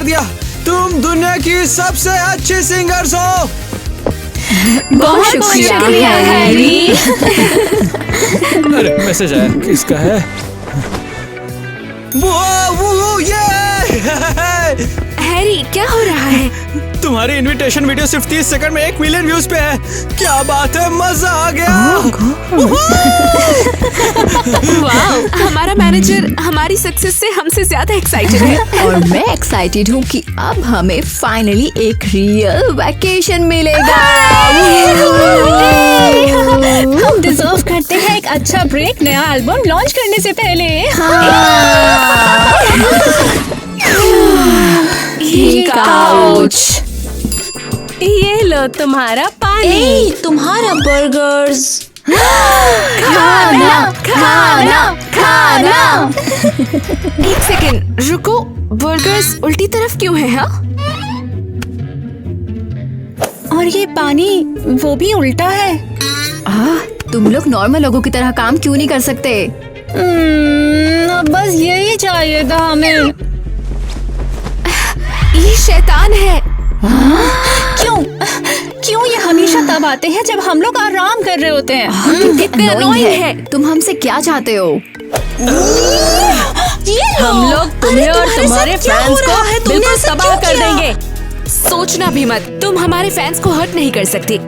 दिया। तुम दुनिया की सबसे अच्छी सिंगर्स हो। बहुत शुक्रिया हैरी। अरे मैसेज आया, किसका है? वो ये हैरी क्या हो रहा है? तुम्हारी इनविटेशन वीडियो सिर्फ 30 सेकंड में 1 मिलियन व्यूज पे है। क्या बात है, मजा आ गया। वाओ, हमारा मैनेजर हमारी सक्सेस से हमसे ज्यादा एक्साइटेड है। और मैं एक्साइटेड हूँ कि अब हमें फाइनली एक रियल वैकेशन मिलेगा। हम डिजर्व करते हैं एक अच्छा ब्रेक नया एल्बम लॉन्च करने से पहले। काउच। ये लो तुम्हारा पानी। तुम्हारा बर्गर्स। खाना खाना खाना। एक सेकंड रुको, बर्गर्स उल्टी तरफ क्यों है? हाँ, और ये पानी वो भी उल्टा है। तुम लोग नॉर्मल लोगों की तरह काम क्यों नहीं कर सकते? बस यही चाहिए था हमें। ये शैतान है। क्यों ये हमेशा तब आते हैं जब हम लोग आराम कर रहे होते हैं। कितने Annoying annoying है। तुम हमसे क्या चाहते हो? हम लोग तुम्हें और तुम्हारे फैंस को बिल्कुल तबाह कर देंगे। सोचना भी मत, तुम हमारे फैंस को हर्ट नहीं कर सकती।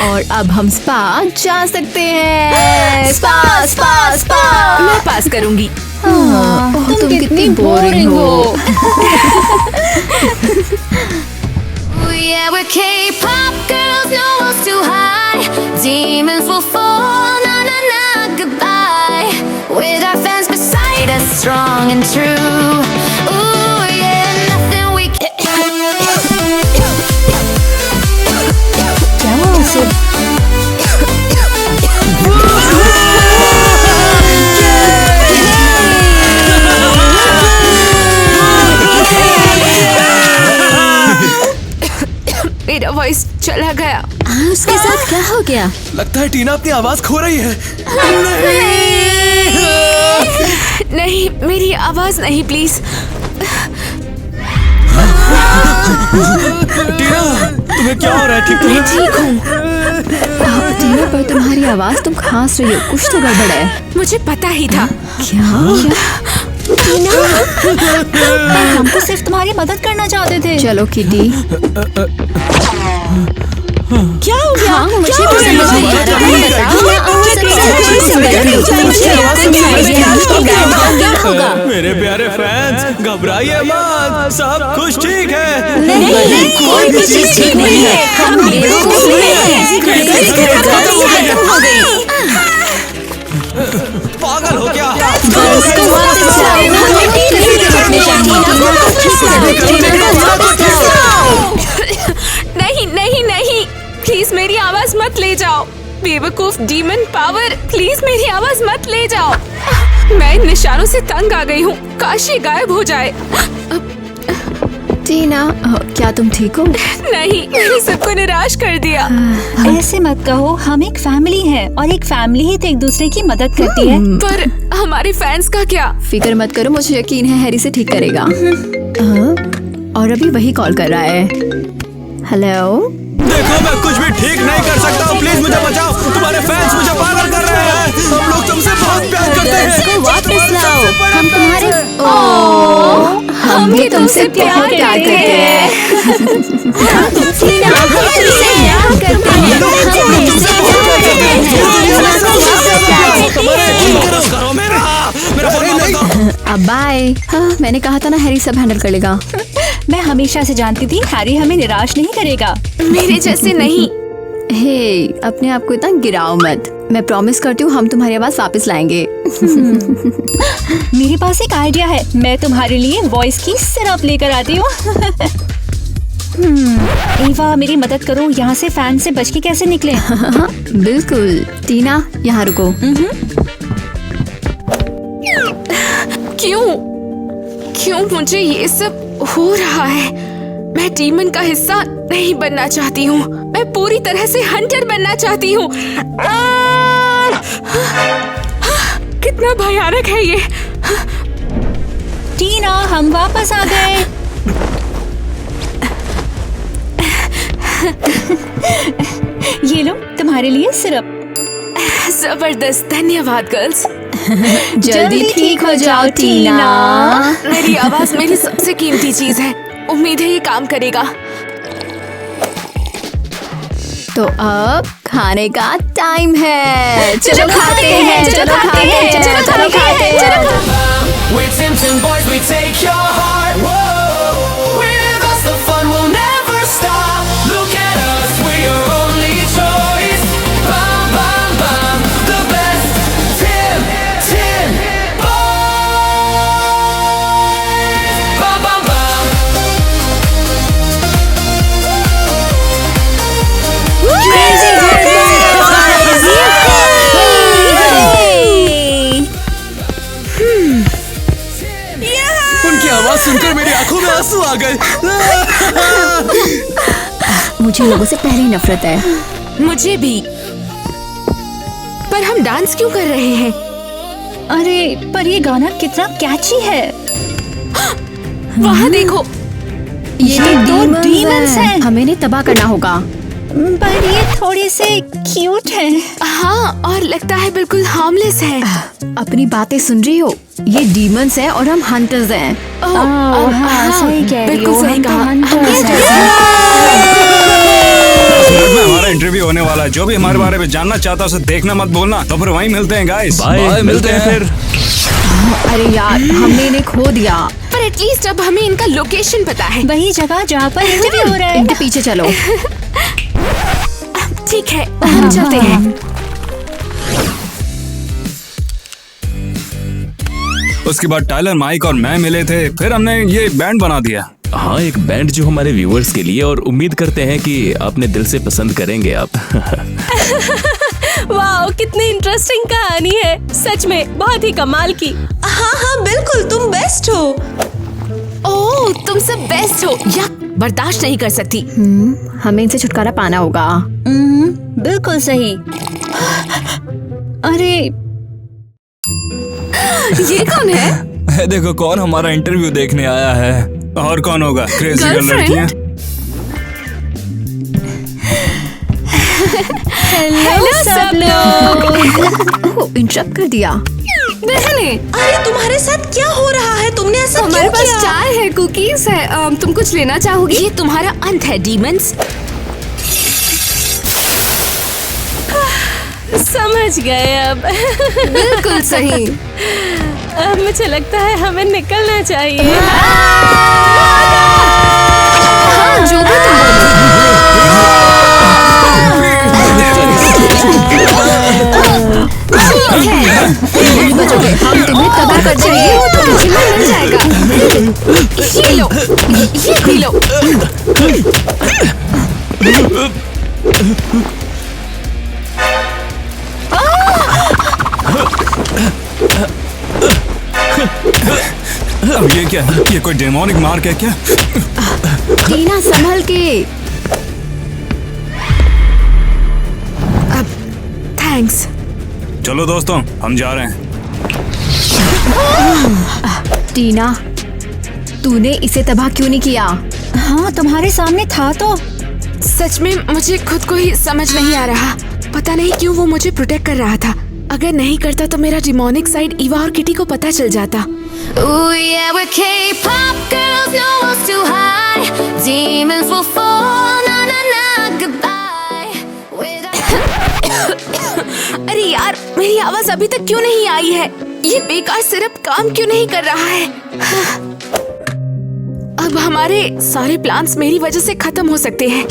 और अब हम स्पा जा सकते हैं। Spa spa spa. मैं पास करूंगी। तुम कितनी बोरिंग हो। Yeah, we're K-pop girls, no one's too high. Demons will fall, na na na, goodbye. With our fans beside us, strong and true. Ooh yeah, nothing we क्या हुआ उसे? मेरा voice चला गया। उसके साथ क्या हो गया? लगता है टीना अपनी आवाज खो रही है। नहीं, मेरी आवाज नहीं, प्लीज। टीना, तुम्हें क्या हो रहा है? ठीक मैं ठीक हूँ। टीना, पर तुम्हारी आवाज, तुम खांस रही हो, कुछ तो गड़बड़ है। मुझे पता ही था। क्या? हम तो सिर्फ तुम्हारी मदद करना चाहते थे। चलो किटी। क्या हो गया? मुझे भी समझ नहीं आ रहा। मेरे प्यारे फैंस, घबराइए मत, सब कुछ ठीक है। नहीं, कोई भी चीज ठीक नहीं है। हम पागल हो क्या? नहीं नहीं नहीं, प्लीज मेरी आवाज मत ले जाओ। बेवकूफ डीमन पावर, प्लीज मेरी आवाज मत ले जाओ। मैं इन निशानों से तंग आ गई हूँ, काश ये गायब हो जाए। टीना, क्या तुम ठीक हो? नहीं, मैंने सबको निराश कर दिया। ऐसे मत कहो, हम एक फैमिली हैं और एक फैमिली ही तो एक दूसरे की मदद करती है। पर हमारे फैंस का क्या? फिक्र मत करो, मुझे यकीन है हैरी से ठीक करेगा। और अभी वही कॉल कर रहा है। हेलो। देखो, मैं कुछ भी ठीक नहीं कर सकता हूँ, प्लीज मुझे बचाओ। तुम्हारे फैंस मुझे पागल कर रहे हैं। हम लोग तुमसे बहुत प्यार करते हैं। इसको वापस लाओ। हम तुम्हारे हम भी तुमसे प्यार करते हैं। अब बाय। हाँ, मैंने कहा था ना हैरी सब हैंडल कर लेगा। मैं हमेशा से जानती थी हैरी हमें निराश नहीं करेगा। मेरे जैसे नहीं। हे, अपने आप को इतना गिराओ मत। मैं प्रॉमिस करती हूँ हम तुम्हारी आवाज वापस लाएंगे। मेरे पास एक आइडिया है, मैं तुम्हारे लिए वॉइस की सिरप लेकर आती हूँ। ईवा मेरी मदद करो, यहाँ से फैन से बच के कैसे निकले? बिल्कुल। टीना यहाँ रुको। क्यों मुझे ये सब हो रहा है? मैं डीमन का हिस्सा नहीं बनना चाहती हूँ। मैं पूरी तरह से हंटर बनना चाहती हूँ। कितना भयानक है ये। टीना हम वापस आ गए। ये लो तुम्हारे लिए सिरप। जबरदस्त, धन्यवाद गर्ल्स। जल्दी ठीक हो जाओ टीना। मेरी आवाज मेरी सबसे कीमती चीज है। उम्मीद है ये काम करेगा। तो अब खाने का टाइम है। चलो खाते हैं, चलो खाते हैं, चलो खाते हैं। We're Simpson boys, we take your heart. Whoa, with us the fun will never stop. Look at us, we're your only choice. Bum bum bum, the best. Tim boys. Bum bum bum. Crazy उनकी आवाज सुनकर मेरी आंखों में आंसू आ गए। मुझे लोगों से पहले ही नफरत है। मुझे भी। पर हम डांस क्यों कर रहे हैं? अरे पर ये गाना कितना कैची है। वहाँ देखो। ये दो demons हैं। हमें इन्हें तबाह करना होगा। पर ये थोड़े से क्यूट हैं। हाँ, और लगता है बिल्कुल हार्मलेस है। अपनी बातें सुन रही हो? ये डीमंस हैं और हम हंटर्स हैं। हाँ, सही कह रही बिल्कुल हो, सही हम तो कहा। hunters हैं। 10 मिनट में हमारा इंटरव्यू होने वाला है। जो भी हमारे बारे में जानना चाहता है उसे देखना मत भूलना। तो फिर वहीं मिलते हैं गाइस। बाय, मिलते हैं फिर। अरे यार, हमने इन्हें खो दिया। पर एटलीस्ट अब हमें इनका लोकेशन पता है। वही जगह जहाँ पर इंटरव्यू हो रहा है। इनके पीछे चलो। ठीक है, हम चलते हैं। उसके बाद टाइलर, माइक और मैं मिले थे। फिर हमने ये बैंड बना दिया। हाँ, एक बैंड जो हमारे व्यूअर्स के लिए, और उम्मीद करते हैं कि अपने दिल से पसंद करेंगे आप। वाह, कितनी इंटरेस्टिंग कहानी है। सच में बहुत ही कमाल की। हाँ बिल्कुल, तुम बेस्ट हो। ओह, तुम सब बेस्ट हो। या बर्दाश्त नहीं कर सकती। हमें इनसे छुटकारा पाना होगा। बिल्कुल सही। अरे ये कौन है? देखो कौन हमारा इंटरव्यू देखने आया है। और कौन होगा? Crazy girl Girlfriend? लड़कियां। हेलो सब लोग। इंटरप्ट कर दिया। बहने, अरे तुम्हारे साथ क्या हो रहा है? तुमने ऐसा हमारे क्यों पास किया? चाय है, कुकीज है। तुम कुछ लेना चाहोगी? ये तुम्हारा अंत है डीमंस। समझ गए अब। बिल्कुल सही। अब मुझे लगता है हमें निकलना चाहिए। हाँ, जो भी तुम बोलो। हम तुम्हें तबाह कर चाहिए हो तो जिम्मा मिल जाएगा। ये लो, ये पी लो। अब ये क्या? ये कोई डेमोनिक मार्क है क्या? टीना संभल के। थैंक्स। चलो दोस्तों, हम जा रहे हैं। टीना, तूने इसे तबाह क्यों नहीं किया? हाँ, तुम्हारे सामने था तो। सच में मुझे खुद को ही समझ नहीं आ रहा। पता नहीं क्यों वो मुझे प्रोटेक्ट कर रहा था। अगर नहीं करता तो मेरा डिमोनिक साइड ईवा और किटी को पता चल जाता। Ooh, yeah, we're K-pop girls, no one's too high. Demons will fall, na na na, goodbye. अरे यार, मेरी आवाज अभी तक क्यों नहीं आई है? ये बेकार सिरप काम क्यों नहीं कर रहा है? अब हमारे सारे प्लान्स मेरी वजह से खत्म हो सकते हैं।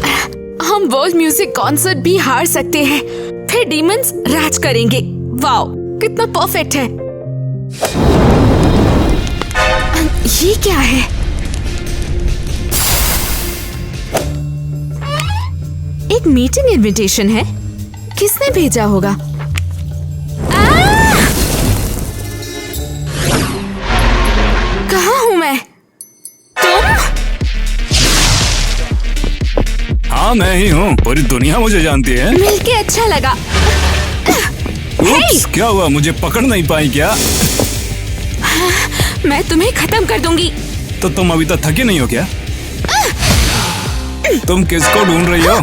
हम वर्ल्ड म्यूजिक कॉन्सर्ट भी हार सकते हैं। फिर डीमंस राज करेंगे। वाओ, कितना परफेक्ट है। ये क्या है? एक मीटिंग इनविटेशन है। किसने भेजा होगा? कहाँ हूँ मैं? तुम? हाँ मैं ही हूँ, पूरी दुनिया मुझे जानती है। मिलके अच्छा लगा। उप्स, क्या हुआ, मुझे पकड़ नहीं पाई क्या? मैं तुम्हें खत्म कर दूंगी। तो तुम अभी तक थकी नहीं हो क्या? तुम किसको ढूंढ रही हो?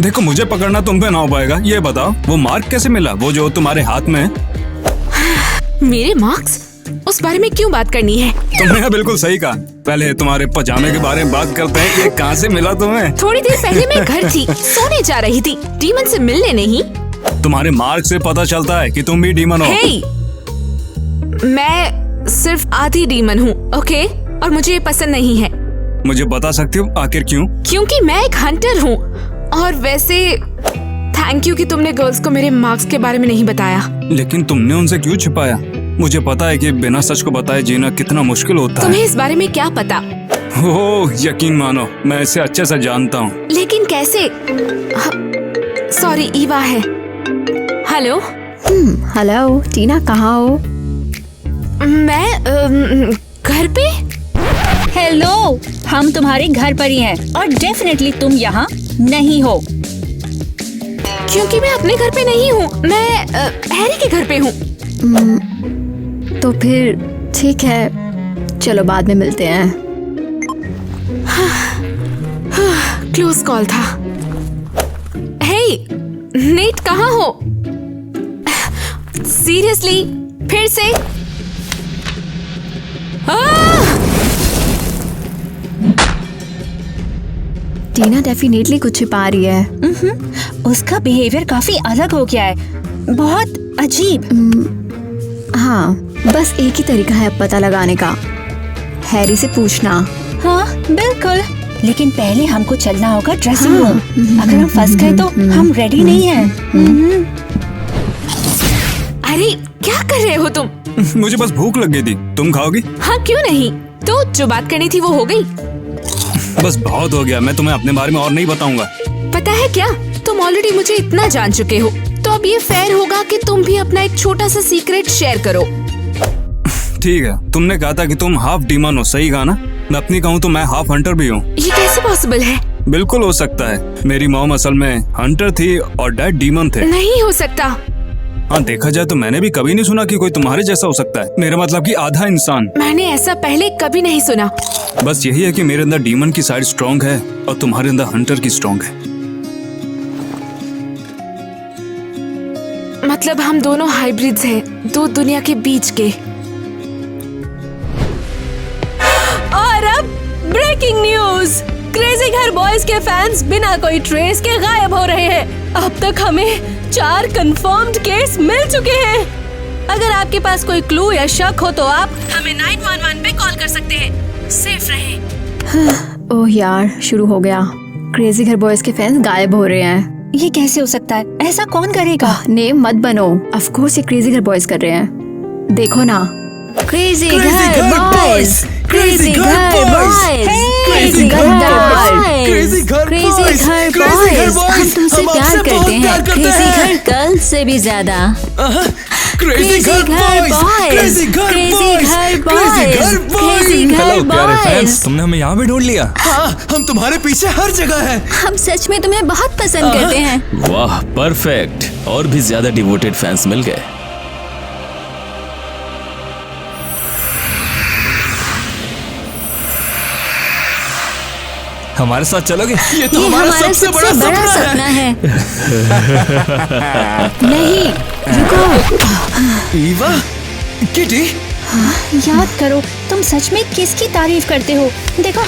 देखो मुझे पकड़ना तुम पे ना हो पाएगा। ये बताओ वो मार्क कैसे मिला, वो जो तुम्हारे हाथ में है? मेरे मार्क्स? उस बारे में क्यों बात करनी है? तुमने बिल्कुल सही कहा। पहले तुम्हारे पजामे के बारे में बात करते हैं। ये कहाँ से मिला तुम्हें? थोड़ी देर पहले मैं घर थी, सोने जा रही थी, डीमन से मिलने नहीं। तुम्हारे मार्क से पता चलता है कि तुम भी डीमन हो। हे! मैं सिर्फ आधी डीमन हूँ, ओके? और मुझे ये पसंद नहीं है। मुझे बता सकती हो आखिर क्यों? क्योंकि मैं एक हंटर हूँ। और वैसे थैंक यू कि तुमने गर्ल्स को मेरे मार्क्स के बारे में नहीं बताया। लेकिन तुमने उनसे क्यों छिपाया? मुझे पता है कि बिना सच को बताए जीना कितना मुश्किल होता तुम्हें है। इस बारे में क्या पता? ओह यकीन मानो, मैं इसे अच्छे से जानता हूँ। लेकिन कैसे? सॉरी, ईवा है। हेलो। हेलो टीना, कहाँ हो? मैं घर पे। हेलो, हम तुम्हारे घर पर ही हैं और डेफिनेटली तुम यहाँ नहीं हो। क्योंकि मैं अपने घर पे नहीं हूँ, मैं हैरी के घर पे हूँ। तो फिर ठीक है, चलो बाद में मिलते हैं। क्लोज कॉल था। हे, नेट कहाँ हो? सीरियसली, फिर से? टीना डेफिनेटली कुछ छिपा रही है। उसका बिहेवियर काफी अलग हो गया है, बहुत अजीब। हाँ, बस एक ही तरीका है अब पता लगाने का, हैरी से पूछना। हाँ बिल्कुल, लेकिन पहले हमको चलना होगा ड्रेसिंग रूम। अगर हम फंस गए तो हम रेडी नहीं हैं। अरे क्या कर रहे हो तुम? मुझे बस भूख लग गई थी, तुम खाओगी? हाँ क्यों नहीं, तो जो बात करनी थी वो हो गई। बस बहुत हो गया, मैं तुम्हें अपने बारे में और नहीं बताऊंगा। पता है क्या, तुम ऑलरेडी मुझे इतना जान चुके हो, तो अब ये फेयर होगा कि तुम भी अपना एक छोटा सा सीक्रेट शेयर करो। ठीक है, तुमने कहा था कि तुम हाफ डीमन हो, सही कहा ना? मैं अपनी कहूँ तो मैं हाफ हंटर भी हूँ। ये कैसे पॉसिबल है? बिल्कुल हो सकता है। मेरी मॉम असल में हंटर थी और डैड डीमन थे। नहीं हो सकता। हाँ देखा जाए तो मैंने भी कभी नहीं सुना कि कोई तुम्हारे जैसा हो सकता है। मेरा मतलब कि आधा इंसान। मैंने ऐसा पहले कभी नहीं सुना। बस यही है कि मेरे अंदर डीमन की साइड स्ट्रॉन्ग है और तुम्हारे अंदर हंटर की स्ट्रॉन्ग है। मतलब हम दोनों हाइब्रिड्स हैं, दो दुनिया के बीच के। और अब ब्रेकिंग न्यूज, क्रेजी घर बॉयज के फैंस बिना कोई ट्रेस के गायब हो रहे हैं। अब तक हमें 4 कंफर्म्ड केस मिल चुके हैं। अगर आपके पास कोई क्लू या शक हो तो आप हमें 911 पे कॉल कर सकते हैं। सेफ रहें। ओह यार, शुरू हो गया। क्रेजी घर बॉयज के फैंस गायब हो रहे हैं। ये कैसे हो सकता है? ऐसा कौन करेगा? नेम मत बनो। ऑफ कोर्स ये क्रेजी घर बॉयज कर रहे हैं। देखो ना, क्रेजी घर बॉयज, क्रेजी घर बॉयज, क्रेजी घर बॉयज, क्रेजी घर क्रेजी घर बॉयज। हम तुमसे प्यार करते हैं, क्रेजी घर गर्ल्स से भी ज्यादा। क्रेजी घर बॉयज, क्रेजी घर बॉयज, क्रेजी घर हेलो प्यारे बॉयज। फैंस, तुमने हमें यहाँ भी ढूंढ लिया। हाँ, हम तुम्हारे पीछे हर जगह हैं। हम सच में तुम्हें बहुत पसंद करते हैं। वाह परफेक्ट, और भी ज्यादा डिवोटेड फैंस मिल गए। हमारे साथ चलोगे? ये तो हमारा सबसे बड़ा सपना है। नहीं, रुको। ईवा, किटी, याद करो, तुम सच में किसकी तारीफ करते हो? देखो,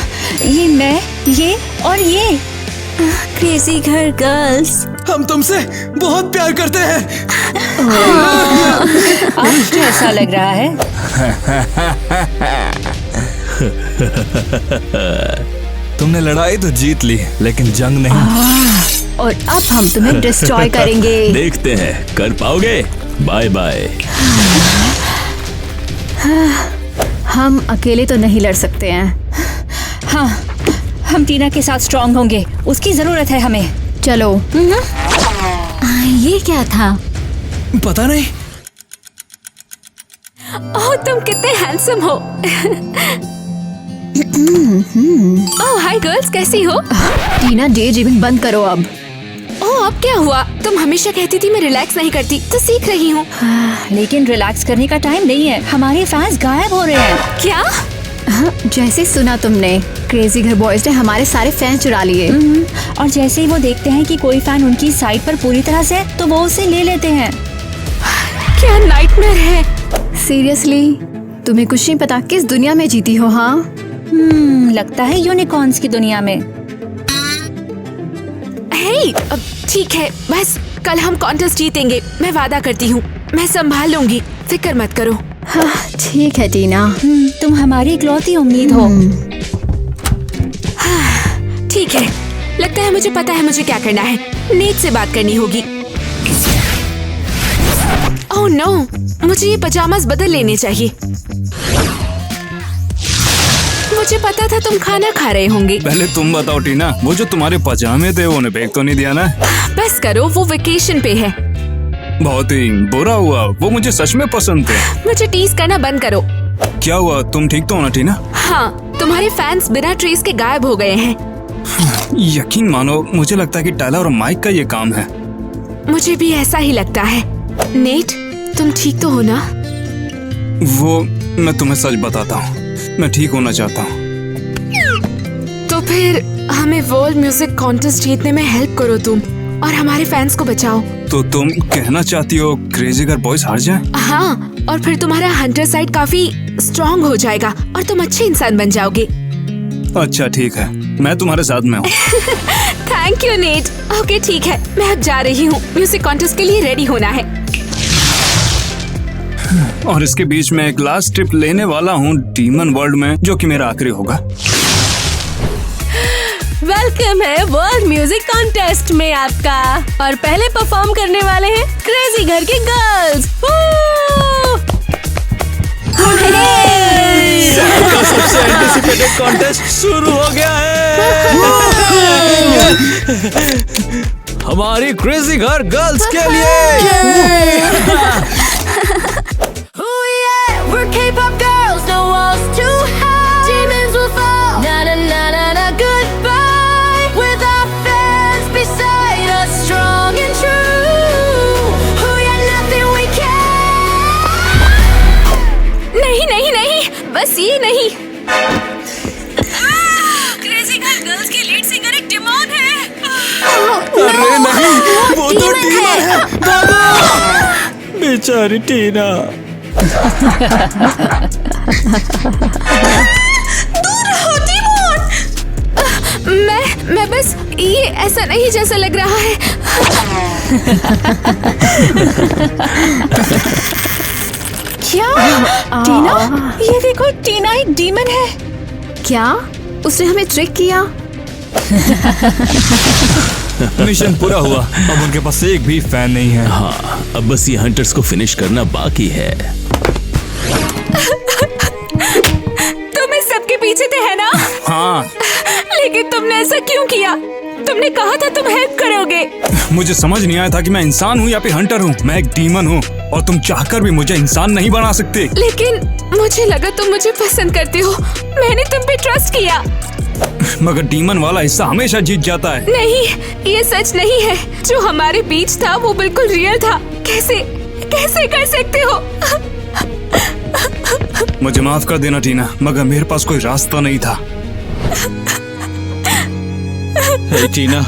ये मैं, ये और ये। क्रेजी घर गर्ल्स। हम तुमसे बहुत प्यार करते हैं। अब कैसा लग रहा है? तुमने लड़ाई तो जीत ली, लेकिन जंग नहीं। और अब हम तुम्हें डिस्ट्रॉय करेंगे। देखते हैं कर पाओगे। Bye bye. हम अकेले तो नहीं लड़ सकते हैं। हाँ, हम टीना के साथ स्ट्रांग होंगे, उसकी जरूरत है हमें। चलो। ये क्या था? पता नहीं। ओह, तुम कितने हैंडसम हो। ओह हाय गर्ल्स, कैसी हो? टीना, डे ड्रीमिंग बंद करो अब। ओह, अब क्या हुआ? तुम हमेशा कहती थी मैं रिलैक्स नहीं करती, तो सीख रही हूँ। लेकिन रिलैक्स करने का टाइम नहीं है, हमारे फैंस गायब हो रहे हैं। क्या? जैसे सुना तुमने, क्रेजी घर बॉयज ने हमारे सारे फैंस चुरा लिए। और जैसे ही वो देखते हैं कि कोई फैन उनकी साइड पर पूरी तरह से, तो वो उसे ले लेते हैं। क्या नाइटमेयर है। सीरियसली, तुम्हें कुछ नहीं पता किस दुनिया में जीती हो। हाँ, लगता है यूनिकॉर्न्स की दुनिया में। हे, ठीक है, बस कल हम कॉन्टेस्ट जीतेंगे, मैं वादा करती हूँ। मैं संभाल लूंगी, फिक्र मत करो। हाँ, ठीक है टीना। तुम हमारी इकलौती उम्मीद हो। ठीक है, लगता है मुझे पता है मुझे क्या करना है। नेट से बात करनी होगी। ओह नो, मुझे ये पजामास बदल लेने चाहिए। मुझे पता था तुम खाना खा रहे होंगे। पहले तुम बताओ टीना, वो जो तुम्हारे पजामे थे उन्हें फेंक तो नहीं दिया ना? बस करो, वो वेकेशन पे है। बहुत ही बुरा हुआ, वो मुझे सच में पसंद थे। मुझे टीज करना बंद करो। क्या हुआ, तुम ठीक तो हो ना टीना? हाँ, तुम्हारे फैंस बिना ट्रेस के गायब हो गए हैं। यकीन मानो, मुझे लगता है कि टायलर और माइक का ये काम है। मुझे भी ऐसा ही लगता है। नेट, तुम ठीक तो हो ना? वो, मैं तुम्हें सच बताता हूँ, मैं ठीक होना चाहता हूँ। तो फिर हमें वर्ल्ड म्यूजिक कॉन्टेस्ट जीतने में हेल्प करो तुम, और हमारे फैंस को बचाओ। तो तुम कहना चाहती हो क्रेजी गर्ल बॉयज हार जाए? हाँ, और फिर तुम्हारा हंटर साइड काफी स्ट्रॉन्ग हो जाएगा और तुम अच्छे इंसान बन जाओगे। अच्छा ठीक है, मैं तुम्हारे साथ में हूँ। Thank you net. ओके ठीक है, मैं अब जा रही हूँ। म्यूजिक कॉन्टेस्ट के लिए रेडी होना है। और इसके बीच में एक लास्ट ट्रिप लेने वाला हूँ डीमन वर्ल्ड में, जो कि मेरा आखिरी होगा। वेलकम है वर्ल्ड म्यूजिक कॉन्टेस्ट में आपका। और पहले परफॉर्म करने वाले हैं क्रेजी घर के गर्ल्स। सबसे एंटिसिपेटेड कॉन्टेस्ट शुरू हो गया है। हमारी क्रेजी घर गर्ल्स के लिए। We're K-pop girls, no walls too high. Demons will fall, na na na na na goodbye. With our fans beside us, strong and true. Who yeah, nothing we can. नहीं नहीं नहीं, बस ये नहीं। Crazy घर girls के lead singer एक demon है। अरे नहीं, वो तो डीमन है। बेचारी टीना। मैं बस, ये ऐसा नहीं जैसा लग रहा है। क्या? टीना, ये देखो, टीना एक डीमन है। क्या? उसने हमें ट्रिक किया? मिशन पूरा हुआ, अब उनके पास एक भी फैन नहीं है। हाँ, अब बस ये हंटर्स को फिनिश करना बाकी है। तुम इस सबके पीछे थे, है ना? हाँ। लेकिन तुमने ऐसा क्यों किया? तुमने कहा था तुम हेल्प करोगे। मुझे समझ नहीं आया था कि मैं इंसान हूँ या फिर हंटर हूँ। मैं एक डीमन हूँ और तुम चाहकर भी मुझे इंसान नहीं बना सकते। लेकिन मुझे लगा तुम मुझे पसंद करते हो, मैंने तुम पे ट्रस्ट किया। मगर डीमन वाला हिस्सा हमेशा जीत जाता है। नहीं, ये सच नहीं है। जो हमारे बीच था वो बिल्कुल रियल था। कैसे कैसे कर सकते हो? मुझे माफ कर देना टीना, मगर मेरे पास कोई रास्ता नहीं था। हे टीना,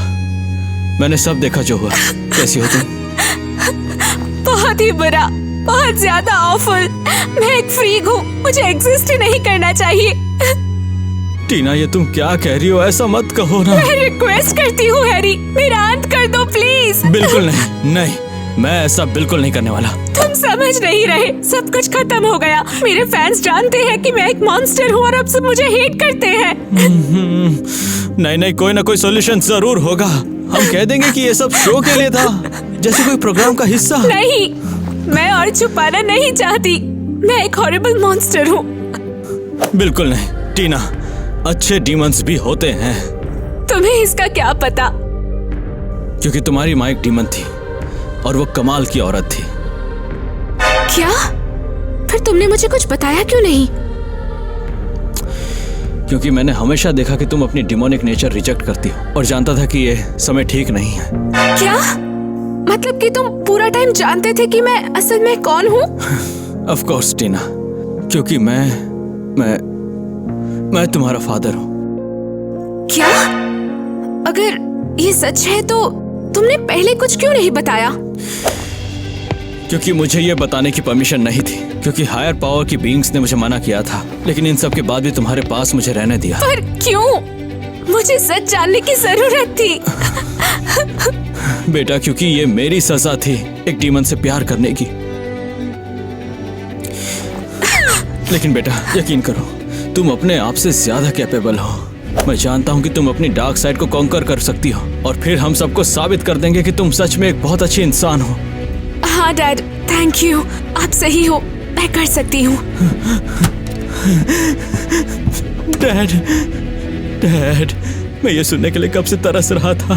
मैंने सब देखा जो हुआ। कैसी हो तुम? बहुत ही बुरा, बहुत ज्यादा ऑफुल। मैं एक फ्रीक हूँ, मुझे एग्जिस्ट ही नहीं करना चाहिए। टीना, ये तुम क्या कह रही हो? ऐसा मत कहो ना। मैं रिक्वेस्ट करती हूँ हैरी, मेरा अंत कर दो प्लीज। बिल्कुल नहीं, नहीं, मैं ऐसा बिल्कुल नहीं करने वाला। तुम समझ नहीं रहे, सब कुछ खत्म हो गया। मेरे फैंस जानते हैं कि मैं एक मॉन्स्टर हूँ और अब सब मुझे हेट करते हैं। नहीं नहीं, कोई ना कोई सॉल्यूशन जरूर होगा। हम कह देंगे कि ये सब शो के लिए था, जैसे कोई प्रोग्राम का हिस्सा। नहीं, मैं और छुपाना नहीं चाहती। मैं एक हॉरिबल मॉन्स्टर हूँ। बिल्कुल नहीं टीना, अच्छे डीमंस भी होते हैं। तुम्हें इसका क्या पता? क्योंकि तुम्हारी माँ एक डीमन थी और वो कमाल की औरत थी। क्या? फिर तुमने मुझे कुछ बताया क्यों नहीं? क्योंकि मैंने हमेशा देखा कि तुम अपनी डिमोनिक नेचर रिजेक्ट करती हो और जानता था कि ये समय ठीक नहीं है। क्या मतलब कि तुम पूरा टाइम जानते थे कि मैं असल में कौन हूँ? ऑफ कोर्स टीना, क्योंकि मैं तुम्हारा फादर हूँ। क्या? अगर ये सच है तो तुमने पहले कुछ क्यों नहीं बताया? क्योंकि मुझे ये बताने की परमिशन नहीं थी, क्योंकि हायर पावर की बीइंग्स ने मुझे मना किया था। लेकिन इन सब के बाद भी तुम्हारे पास मुझे रहने दिया। पर क्यों? मुझे सच जानने की जरूरत थी। बेटा, क्योंकि ये मेरी सजा थी एक डीमन से प्यार करने की। लेकिन बेटा यकीन करो, तुम अपने आप से ज्यादा कैपेबल हो। मैं जानता हूँ कि तुम अपनी डार्क साइड को कॉन्कर कर सकती हो और फिर हम सबको साबित कर देंगे कि तुम सच में एक बहुत अच्छी इंसान हो। हाँ डैड, थैंक यू। आप सही हो, मैं कर सकती हूँ। डैड, डैड, मैं ये सुनने के लिए कब से तरस रहा था।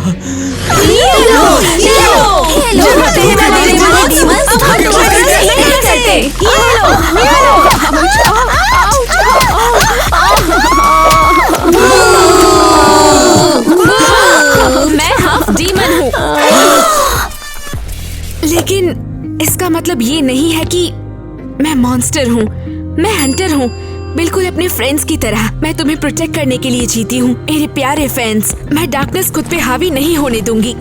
मैं हाफ डीमन हूँ, लेकिन इसका मतलब ये नहीं है कि मैं मॉन्स्टर हूँ। मैं हंटर हूँ, बिल्कुल अपने फ्रेंड्स की तरह। मैं तुम्हें प्रोटेक्ट करने के लिए जीती हूँ मेरे प्यारे फ्रेंड्स। मैं डार्कनेस खुद पे हावी नहीं होने दूंगी।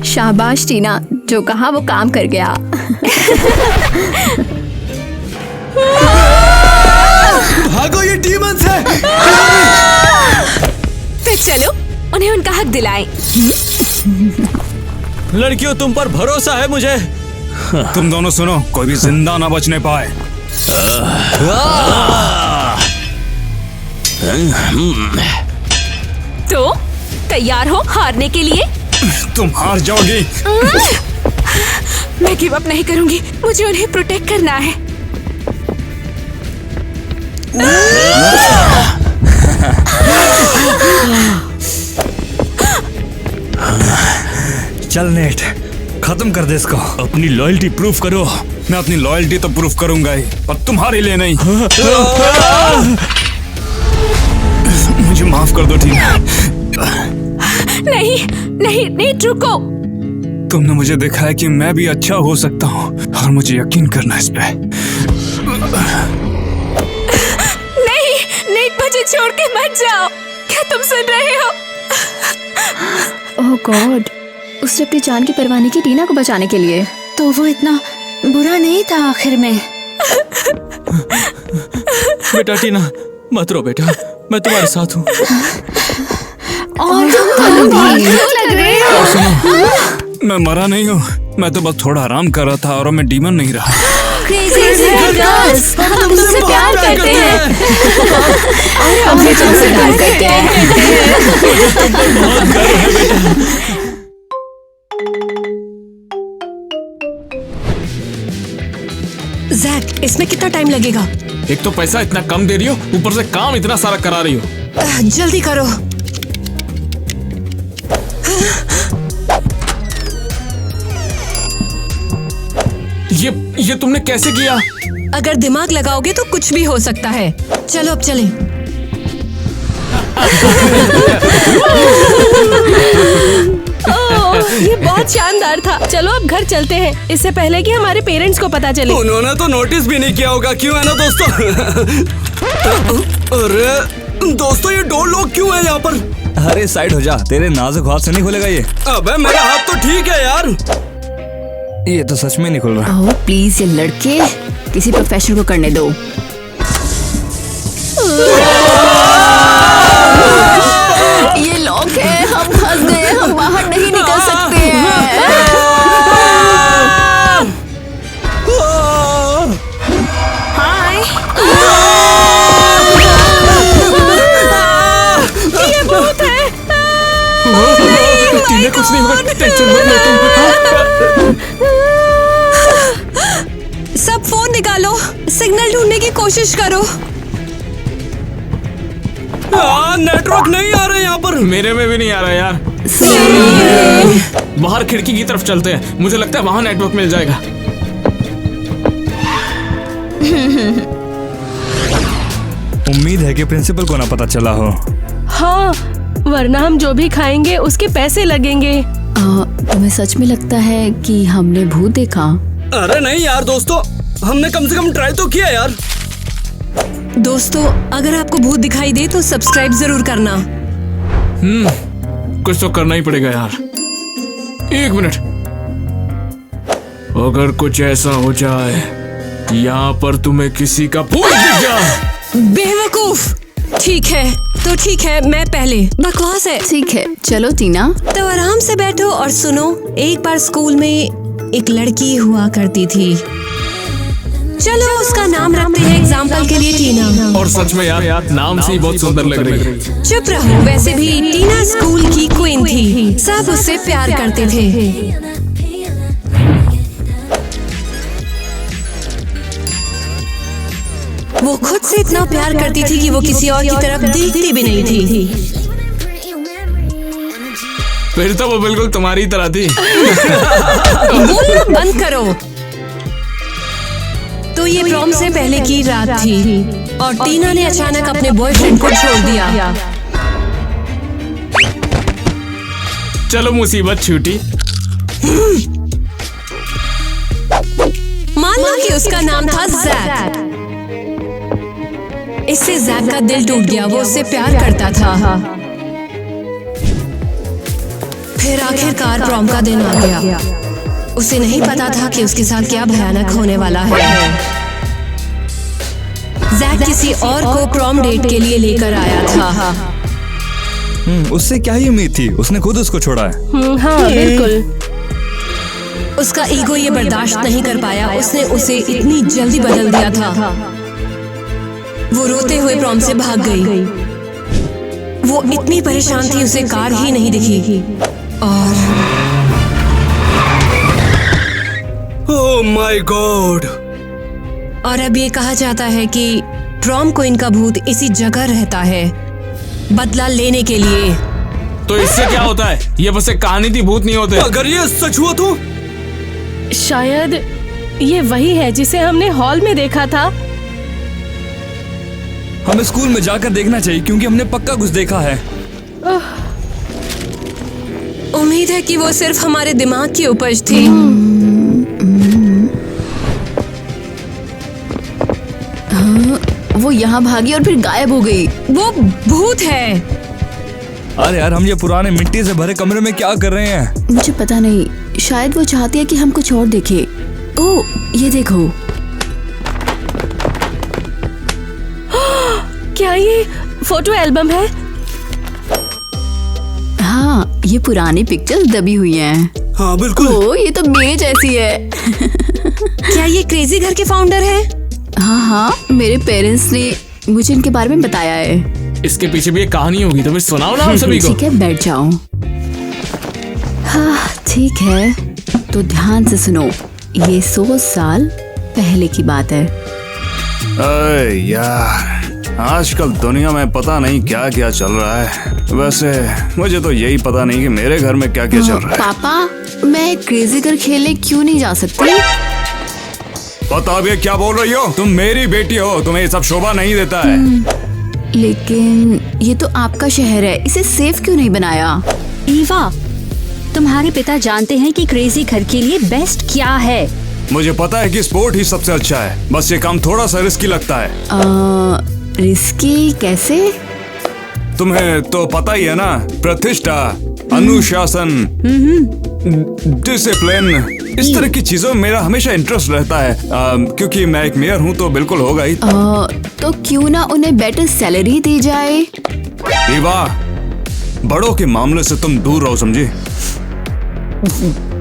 शाबाश टीना, जो कहा वो काम कर गया। भागो, ये डीमंस है। फिर चलो उन्हें उनका हक दिलाएं। लड़कियों, तुम पर भरोसा है मुझे। तुम दोनों सुनो, कोई भी जिंदा ना बचने पाए। तो तैयार हो हारने के लिए? तुम हार जाओगी। मैं गिव अप नहीं करूंगी, मुझे उन्हें प्रोटेक्ट करना है। चल नेट, खत्म कर दे इसको। अपनी लॉयल्टी प्रूफ करो। मैं अपनी लॉयल्टी तो प्रूफ करूंगा ही, पर तुम्हारे लिए नहीं। मुझे माफ कर दो टीना। नहीं नहीं नहीं, रुको। तुमने मुझे दिखाया कि मैं भी अच्छा हो सकता हूँ और मुझे यकीन करना इस पे। नहीं नहीं, मुझे छोड़ के मत जाओ। क्या तुम सुन रहे हो? ओह गॉड, उसने अपनी जान की परवाह नहीं की टीना को बचाने के लिए। तो वो इतना बुरा नहीं था आखिर में। बेटा टीना, मत रो बेटा, मैं तुम्हारे साथ हूँ। और तुम लग रहे हो। मैं मरा नहीं हूँ, मैं तो बस थोड़ा आराम कर रहा था और मैं डीमन नहीं रहा। क्रेजी गर्ल्स, हम तुमसे प्यार करते हैं। हम भी तुमसे प्यार करते हैं। जैक, इसमें कितना टाइम लगेगा? एक तो पैसा इतना कम दे रही हो, ऊपर से काम इतना सारा करा रही हो। जल्दी करो। ये तुमने कैसे किया? अगर दिमाग लगाओगे तो कुछ भी हो सकता है। चलो अब चलें। ये बहुत शानदार था। चलो अब घर चलते हैं, इससे पहले कि हमारे पेरेंट्स को पता चले। उन्होंने तो नोटिस भी नहीं किया होगा, क्यों है ना दोस्तों? अरे दोस्तों, ये दो लोग क्यों है यहाँ पर? अरे साइड हो जा, तेरे नाजुक हाथ से नहीं खुलेगा ये। अबे मेरा हाथ तो ठीक है यार। ये तो सच में नहीं खुल रहा। ओह प्लीज, ये लड़के किसी प्रोफेशनल को करने दो। ये लॉक है, हम फंस गए, हम बाहर नहीं निकल सकते हैं। हाय, ये भूत है। टीना, कुछ नहीं होगा, टेंशन मत ले तुम। सब फोन निकालो, सिग्नल ढूंढने की कोशिश करो। नेटवर्क नहीं आ रहा है यहाँ पर। मेरे में भी नहीं आ रहा यार। बाहर खिड़की की तरफ चलते हैं, मुझे लगता है वहां नेटवर्क मिल जाएगा। उम्मीद है कि प्रिंसिपल को ना पता चला हो। हाँ, वरना हम जो भी खाएंगे उसके पैसे लगेंगे। तुम्हें सच में लगता है कि हमने भूत देखा? अरे नहीं यार दोस्तों, हमने कम से कम ट्राई तो किया यार। दोस्तों, अगर आपको भूत दिखाई दे तो सब्सक्राइब जरूर करना। कुछ तो करना ही पड़ेगा यार। एक मिनट, अगर कुछ ऐसा हो जाए यहाँ पर तुम्हें किसी का भूत दिख जाए। बेवकूफ। ठीक है तो ठीक है, मैं पहले। बकवास है। ठीक है, चलो टीना। तो आराम से बैठो और सुनो। एक बार स्कूल में एक लड़की हुआ करती थी। चलो उसका नाम रखते हैं एग्जाम्पल के लिए टीना। और सच में यार नाम से ही बहुत सुंदर लग रही है। चुप रहो। वैसे भी टीना स्कूल की क्वीन थी, सब उससे प्यार करते थे। वो खुद से इतना प्यार करती थी कि वो किसी और की तरफ देखती भी नहीं थी। फिर तो वो बिल्कुल तुम्हारी तरह थी। बोलना बंद करो। तो ये प्रॉम से पहले की रात थी और टीना ने अचानक अपने बॉयफ्रेंड को छोड़ दिया। चलो मुसीबत छूटी। मान लो कि उसका नाम था जैक। इससे जैक का दिल टूट गया। वो उससे प्यार करता था। फिर आखिरकार प्रॉम का दिन आ गया। उसे नहीं पता था कि उसके साथ क्या भयानक होने वाला है। जैक किसी और को प्रॉम डेट के लिए लेकर आया था। उससे क्या ही उम्मीद थी, उसने खुद उसको छोड़ा है। हाँ बिल्कुल। उसका ईगो ये बर्दाश्त नहीं कर पाया। उसने उसे इतनी जल्दी बदल दिया था। वो रोते हुए प्रॉम से भाग गई। वो इतनी परेशान थी, उसे कार ही नहीं दिखी। Oh my God. और अब ये कहा जाता है कि प्रॉम क्वीन का भूत इसी जगह रहता है, बदला लेने के लिए। तो इससे क्या होता है? ये बस एक कहानी थी, भूत नहीं होते। अगर ये सच हुआ तो शायद ये वही है जिसे हमने हॉल में देखा था। हमें स्कूल में जाकर देखना चाहिए क्योंकि हमने पक्का कुछ देखा है। उम्मीद है कि वो सिर्फ हमारे दिमाग की उपज थी। वो यहाँ भागी और फिर गायब हो गई। वो भूत है। अरे यार, हम ये पुराने मिट्टी से भरे कमरे में क्या कर रहे हैं? मुझे पता नहीं, शायद वो चाहती है कि हम कुछ और देखें। ओह, ये देखो। क्या ये फोटो एल्बम है? हाँ, ये पुरानी पिक्चर्स दबी हुई हैं। हाँ बिल्कुल। ओह, ये तो मेरे जैसी है। क्या ये क्रेजी घर के फाउंडर है? हाँ हाँ, मेरे पेरेंट्स ने मुझे इनके बारे में बताया है। इसके पीछे भी एक कहानी होगी, तो फिर सुनाओ ना हम सभी को। ठीक है, बैठ जाओ। हाँ ठीक है, तो ध्यान से सुनो। ये 100 साल पहले की बात है। अरे यार, आजकल दुनिया में पता नहीं क्या क्या चल रहा है। वैसे मुझे तो यही पता नहीं कि मेरे घर में क्या क्या चल रहा है। पापा, मैं क्रेजी घर खेलने क्यों नहीं जा सकती? पता अब ये क्या बोल रही हो? तुम मेरी बेटी हो, तुम्हें ये सब शोभा नहीं देता है। लेकिन ये तो आपका शहर है, इसे सेफ क्यों नहीं बनाया? ईवा, तुम्हारे पिता जानते हैं कि क्रेजी घर के लिए बेस्ट क्या है। मुझे पता है कि स्पोर्ट ही सबसे अच्छा है, बस ये काम थोड़ा सा रिस्की लगता है। रिस्की कैसे? तुम्हें तो पता ही है ना, प्रतिष्ठा, अनुशासन, डिसिप्लिन, इस तरह की चीजों में मेरा हमेशा इंटरेस्ट रहता है। क्योंकि मैं एक मेयर हूँ तो बिल्कुल होगा ही। तो क्यों ना उन्हें बेटर सैलरी दी जाए? ईवा, बड़ों के मामले से तुम दूर रहो, समझी?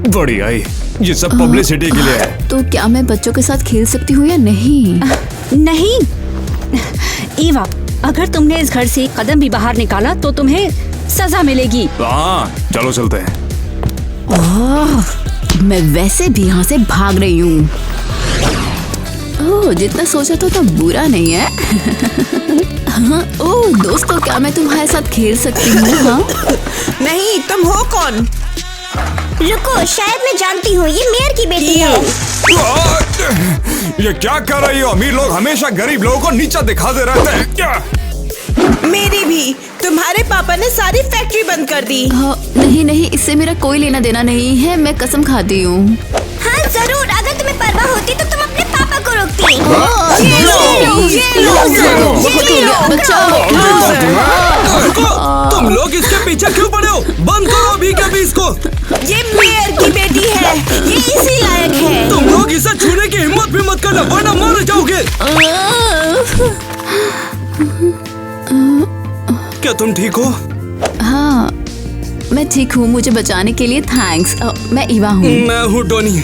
बड़ी आई, ये सब पब्लिसिटी के लिए है। तो क्या मैं बच्चों के साथ खेल सकती हूँ या नहीं? नहीं ईवा, अगर तुमने इस घर से एक कदम भी बाहर निकाला तो तुम्हें सजा मिलेगी। हाँ, चलो चलते हैं। मैं वैसे भी यहाँ से भाग रही हूँ। ओह, जितना सोचा था तो बुरा नहीं है। हाँ, ओह दोस्तों, क्या मैं तुम्हारे साथ खेल सकती हूँ? हाँ? नहीं, तुम हो कौन? रुको, शायद मैं जानती हूँ, ये मेयर की बेटी है। ये क्या कर रही हो? अमीर लोग हमेशा गरीब लोगों को नीचा दिखाते रहते हैं क्या? मेरी भी। तुम्हारे पापा ने सारी फैक्ट्री बंद कर दी। नहीं नहीं, इससे मेरा कोई लेना देना नहीं है, मैं कसम खाती हूँ। हाँ जरूर, अगर तुम्हें परवाह होती तो तुम अपने पापा को रोकती। तुम लोग इसके पीछे क्यों पड़े हो? बंद करो अभी के अभी इसको। ये मेयर की बेटी है, ये इसी लायक है। तुम लोग इसे छूने की हिम्मत भी मत करना, वरना मारे जाओगे। क्या तुम ठीक हो? हाँ, मैं ठीक हूँ। मुझे बचाने के लिए थैंक्स। मैं ईवा हूँ। मैं हूँ डोनी।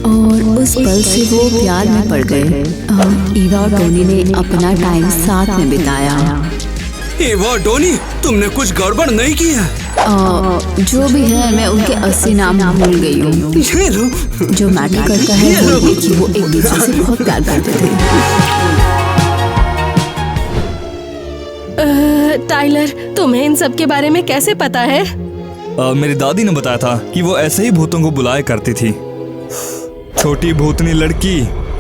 और उस पल से वो प्यार में पड़ गए। ईवा और डोनी ने अपना टाइम साथ में बिताया। ईवा और डोनी, तुमने कुछ गड़बड़ नहीं की है? जो भी है, मैं उनके असली नाम भूल गई हूँ। जो मैटर करता है वो ये कि वो एक दूसरे से बहुत प्यार करते थे। टाइलर, तुम्हें इन सब के बारे में कैसे पता है? मेरी दादी ने बताया था कि वो ऐसे ही भूतों को बुलाया करती थी। छोटी भूतनी लड़की,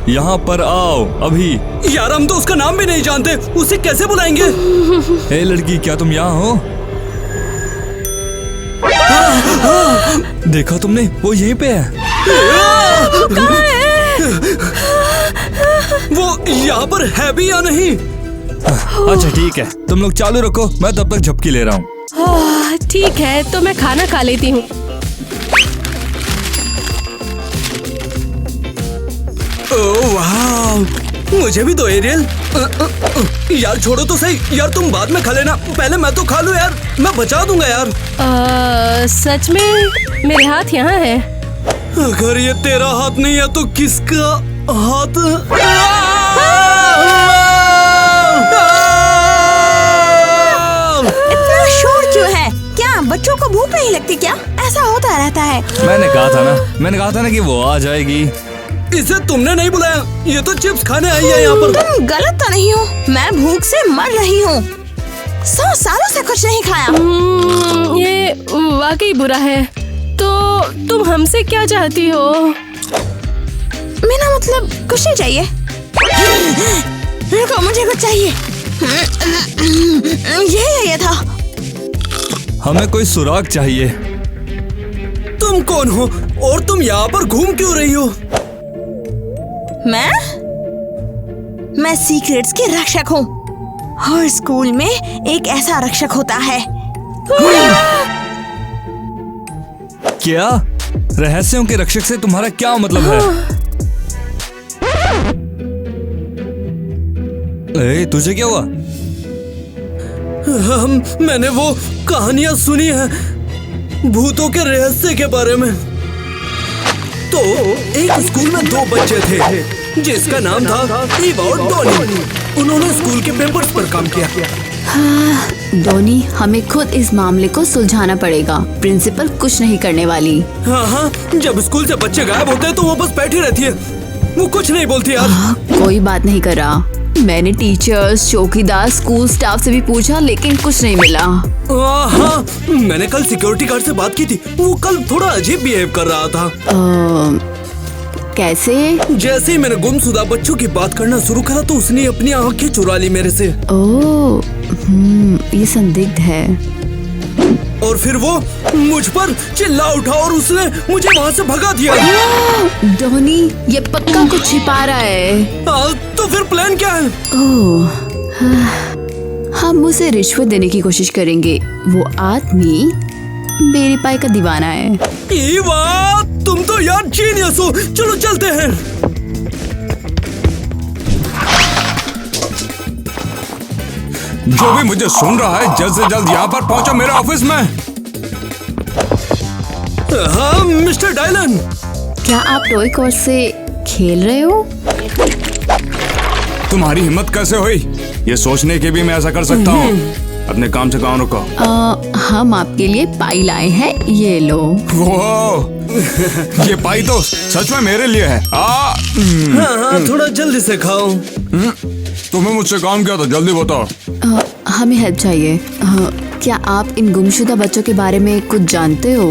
यहाँ पर आओ अभी। यार, हम तो उसका नाम भी नहीं जानते, उसे कैसे बुलाएंगे? ए लड़की, क्या तुम यहाँ हो? देखा तुमने, वो यहीं पे है। कहाँ है? वो यहाँ पर है भी या नहीं? अच्छा ठीक है, तुम लोग चालू रखो, मैं तब तक झपकी ले रहा हूँ। ठीक है, तो मैं खाना खा लेती हूँ। ओह वाह, मुझे भी दो एरियल। यार छोड़ो तो सही। यार तुम बाद में खा लेना, पहले मैं तो खा लूं यार, मैं बचा दूंगा यार। सच में मेरे हाथ यहाँ है। अगर ये तेरा हाथ नहीं है तो किसका हाथ? इतना शोर क्यों है? क्या बच्चों को भूख नहीं लगती क्या? ऐसा होता रहता है। मैंने कहा था ना कि वो आ जाएगी। इसे तुमने नहीं बुलाया, ये तो चिप्स खाने आई है यहाँ पर। तुम गलत तो नहीं हो, मैं भूख से मर रही हूँ। 100 सालों से कुछ नहीं खाया। ये वाकई बुरा है। तो तुम हमसे क्या चाहती हो? मेरा मतलब कुछ नहीं चाहिए। रुको, मुझे कुछ चाहिए। ये था। हमें कोई सुराग चाहिए। तुम कौन हो और तुम यहाँ पर घूम क्यों रही हो? मैं सीक्रेट्स की रक्षक हूँ। हर स्कूल में एक ऐसा रक्षक होता है। क्या? रहस्यों के रक्षक से तुम्हारा क्या मतलब है? ए, तुझे क्या हुआ? मैंने वो कहानियां सुनी है भूतों के रहस्य के बारे में। तो एक स्कूल में 2 बच्चे थे जिसका नाम था ईवा और डोनी। उन्होंने स्कूल के पेपर्स पर काम किया। हाँ, डोनी, हमें खुद इस मामले को सुलझाना पड़ेगा। प्रिंसिपल कुछ नहीं करने वाली। हाँ, जब स्कूल से बच्चे गायब होते हैं तो वो बस बैठी रहती है, वो कुछ नहीं बोलती यार। कोई बात नहीं कर रहा। मैंने टीचर्स, चौकीदार, स्कूल स्टाफ से भी पूछा लेकिन कुछ नहीं मिला। हाँ, मैंने कल सिक्योरिटी गार्ड से बात की थी। वो कल थोड़ा अजीब बिहेव कर रहा था। कैसे? जैसे ही मैंने गुमशुदा बच्चों की बात करना शुरू करा तो उसने अपनी आंखें चुरा ली मेरे से। ओह, ये संदिग्ध है। और फिर वो मुझ पर चिल्ला उठा और उसने मुझे वहाँ से भगा दिया। डोनी, ये पक्का कुछ छिपा रहा है। तो फिर प्लान क्या है? ओह, हम उसे रिश्वत देने की कोशिश करेंगे। वो आदमी मेरी पाई का दीवाना है। ईवा, तुम तो यार जीनियस हो। चलो चलते हैं। जो भी मुझे सुन रहा है, जल्द से जल्द यहाँ पर पहुँचो मेरे ऑफिस में। हाँ मिस्टर डायलन, क्या आप टॉय कोर्स से खेल रहे हो? तुम्हारी हिम्मत कैसे हुई ये सोचने के भी मैं ऐसा कर सकता हूँ? अपने काम से काम रुको। हम आपके लिए पाई लाए हैं, ये लो। वो ये पाई तो सच में मेरे लिए है। हाँ, थोड़ा जल्दी से खाओ। तुम्हें मुझसे काम क्या था, जल्दी बताओ। हमें हेल्प चाहिए। क्या आप इन गुमशुदा बच्चों के बारे में कुछ जानते हो?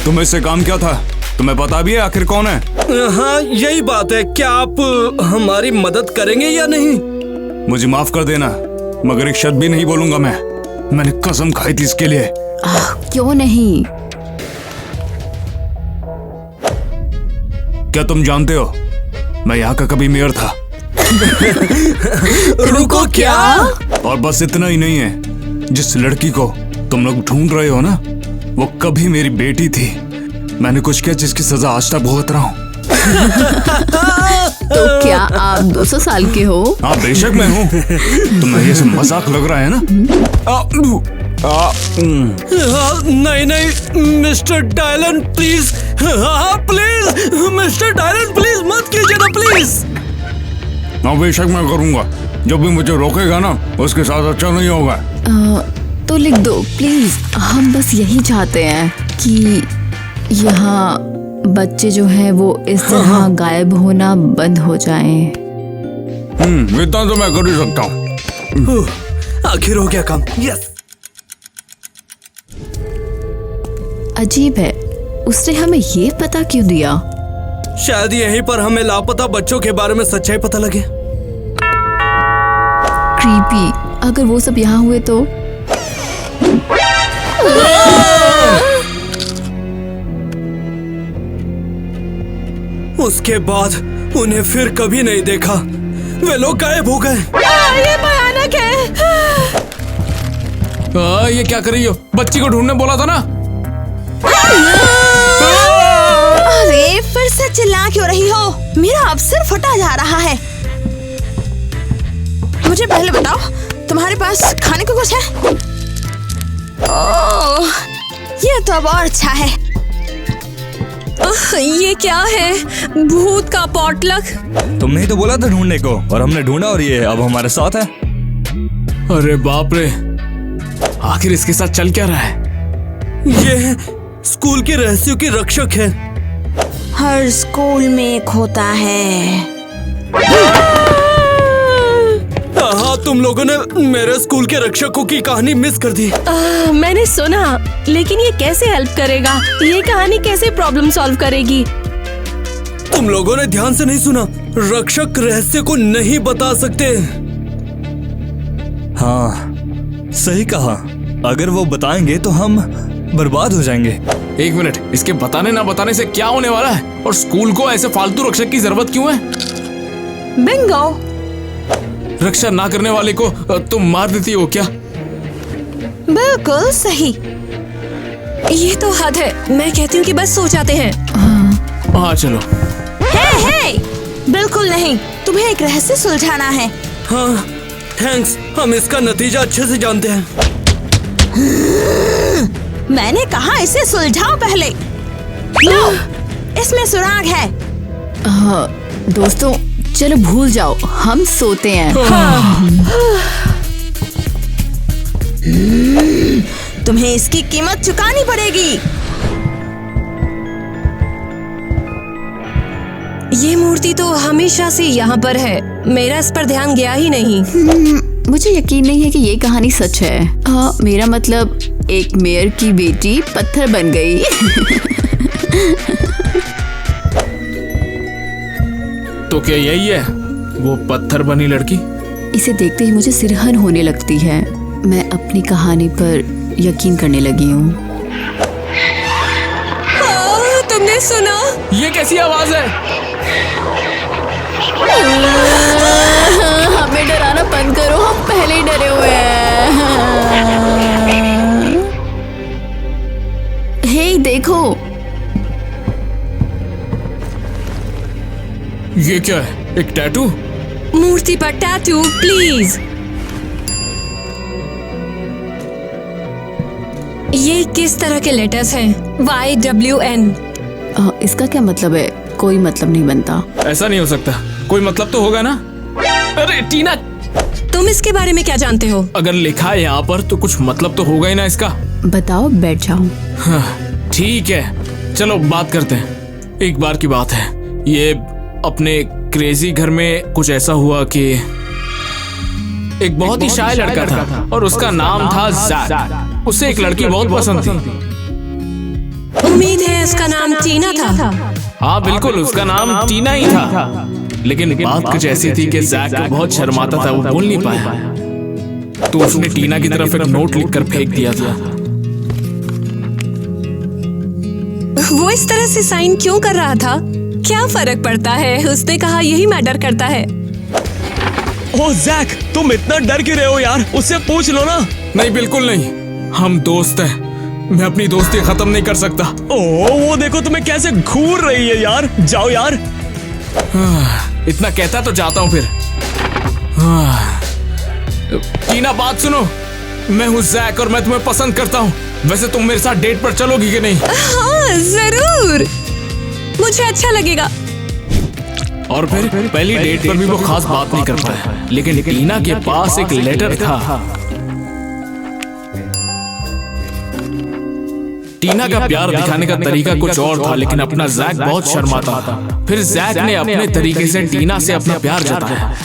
तुम्हें इससे काम क्या था? तुम्हें पता भी है आखिर कौन है? हाँ यही बात है, क्या आप हमारी मदद करेंगे या नहीं? मुझे माफ कर देना, मगर एक शब्द भी नहीं बोलूंगा मैं। मैंने कसम खाई थी इसके लिए। क्यों नहीं? क्या तुम जानते हो मैं यहाँ का कभी मेयर था। रुको, क्या? और बस इतना ही नहीं है, जिस लड़की को तुम लोग ढूंढ रहे हो ना, वो कभी मेरी बेटी थी। मैंने कुछ किया जिसकी सजा आज तक भुगत रहा हूँ। तो क्या आप 200 साल के हो? हाँ बेशक मैं हूँ। तुम्हें ये सब मजाक लग रहा है ना? नहीं नहीं mister Dylan please, please mister Dylan please मत कीजिए ना प्लीज। हाँ बेशक मैं करूँगा, जब भी मुझे रोकेगा ना उसके साथ अच्छा नहीं होगा। तो लिख दो प्लीज। हम बस यही चाहते हैं कि यहाँ बच्चे जो हैं वो इस तरह गायब होना बंद हो जाएं। इतना तो मैं कर ही सकता हूँ। आखिर हो गया काम। यस। अजीब है, उसने हमें ये पता क्यों दिया? शायद यहीं पर हमें लापता बच्चों के बारे में सच्चाई पता लगे। क्रीपी, अगर वो सब यहाँ हुए तो? उसके बाद उन्हें फिर कभी नहीं देखा, वे लोग गायब हो गए। ये भयानक है। ये क्या कर रही हो? बच्ची को ढूंढने बोला था ना। अरे फिर से चिल्ला क्यों रही हो? मेरा अवसर फटा जा रहा है। मुझे पहले बताओ, तुम्हारे पास खाने को कुछ है? ओह, ये तो अब और अच्छा है। ये क्या है? भूत का पॉटलक? तुमने ही तो बोला था ढूंढने को, और हमने ढूंढा और ये अब हमारे साथ है। अरे बाप रे, आखिर इसके साथ चल क्या रहा है? ये स्कूल के रहस्यों की रक्षक है। हर स्कूल में एक होता है। हाँ, तुम लोगों ने मेरे स्कूल के रक्षकों की कहानी मिस कर दी। मैंने सुना, लेकिन ये कैसे हेल्प करेगा? ये कहानी कैसे प्रॉब्लम सॉल्व करेगी? तुम लोगों ने ध्यान से नहीं सुना। रक्षक रहस्य को नहीं बता सकते। हाँ सही कहा, अगर वो बताएंगे तो हम बर्बाद हो जाएंगे। एक मिनट, इसके बताने ना बताने से क्या होने वाला है? और स्कूल को ऐसे फालतू रक्षक की जरूरत क्यों है? बिंगो। रक्षा ना करने वाले को तुम मार देती हो क्या? बिल्कुल सही। ये तो हद है। मैं कहती हूँ कि बस सो जाते हैं। हाँ चलो। हे, बिल्कुल नहीं, तुम्हें एक रहस्य सुलझाना है। हाँ थैंक्स, हम इसका नतीजा अच्छे से जानते हैं। मैंने कहा इसे सुलझाओ पहले। लो, इसमें सुराग है। दोस्तों चलो भूल जाओ, हम सोते हैं। तुम्हें इसकी कीमत चुकानी पड़ेगी। ये मूर्ति तो हमेशा से यहाँ पर है, मेरा इस पर ध्यान गया ही नहीं। मुझे यकीन नहीं है कि ये कहानी सच है। मेरा मतलब एक मेयर की बेटी पत्थर बन गई। तो क्या यही है वो पत्थर बनी लड़की? इसे देखते ही मुझे सिरहन होने लगती है। मैं अपनी कहानी पर यकीन करने लगी हूँ। तुमने सुना? ये कैसी आवाज है? हमें डराना बंद करो, हम पहले ही डरे हुए हैं। हे देखो, ये क्या है? एक टैटू? मूर्ति पर टैटू प्लीज। ये किस तरह के लेटर्स हैं? YWN। इसका क्या मतलब है? कोई मतलब नहीं बनता। ऐसा नहीं हो सकता, कोई मतलब तो होगा ना। अरे टीना, तुम इसके बारे में क्या जानते हो? अगर लिखा है यहाँ पर तो कुछ मतलब तो होगा ही ना इसका। बताओ, बैठ जाओ। हाँ, ठीक है, चलो बात करते हैं। एक बार की बात है, ये अपने क्रेजी घर में कुछ ऐसा हुआ कि एक बहुत ही शाय लड़का था और उसका नाम था जैक। उसे एक लड़की बहुत पसंद थी। उम्मीद है उसका नाम टीना था। हाँ बिल्कुल, उसका नाम टीना ही था। लेकिन बात कुछ ऐसी थी कि जैक बहुत शर्माता था, वो बोल नहीं पाया। तो उसने टीना की तरफ एक नोट लिखकर फेंक दिया था। वो इस तरह से साइन क्यों कर रहा था? क्या फर्क पड़ता है? उसने कहा यही मैटर करता है। ओह जैक, तुम इतना डर क्यों रहे हो यार? उससे पूछ लो ना। नहीं बिल्कुल नहीं, हम दोस्त हैं। मैं अपनी दोस्ती खत्म नहीं कर सकता। ओह वो देखो तुम्हें कैसे घूर रही है यार। जाओ यार। इतना कहता तो जाता हूँ फिर। टीना बात सुनो, मैं हूँ जैक और मैं तुम्हें पसंद करता हूँ। वैसे तुम मेरे साथ डेट पर चलोगी कि नहीं? हाँ जरूर, मुझे अच्छा लगेगा। और फिर पहली डेट पर भी वो खास बात नहीं कर पाया, लेकिन टीना के पास एक लेटर था। टीना का प्यार दिखाने का तरीका कुछ और था, लेकिन अपना जैक बहुत शर्माता था। फिर जैक ने अपने तरीके से टीना से अपना प्यार जताया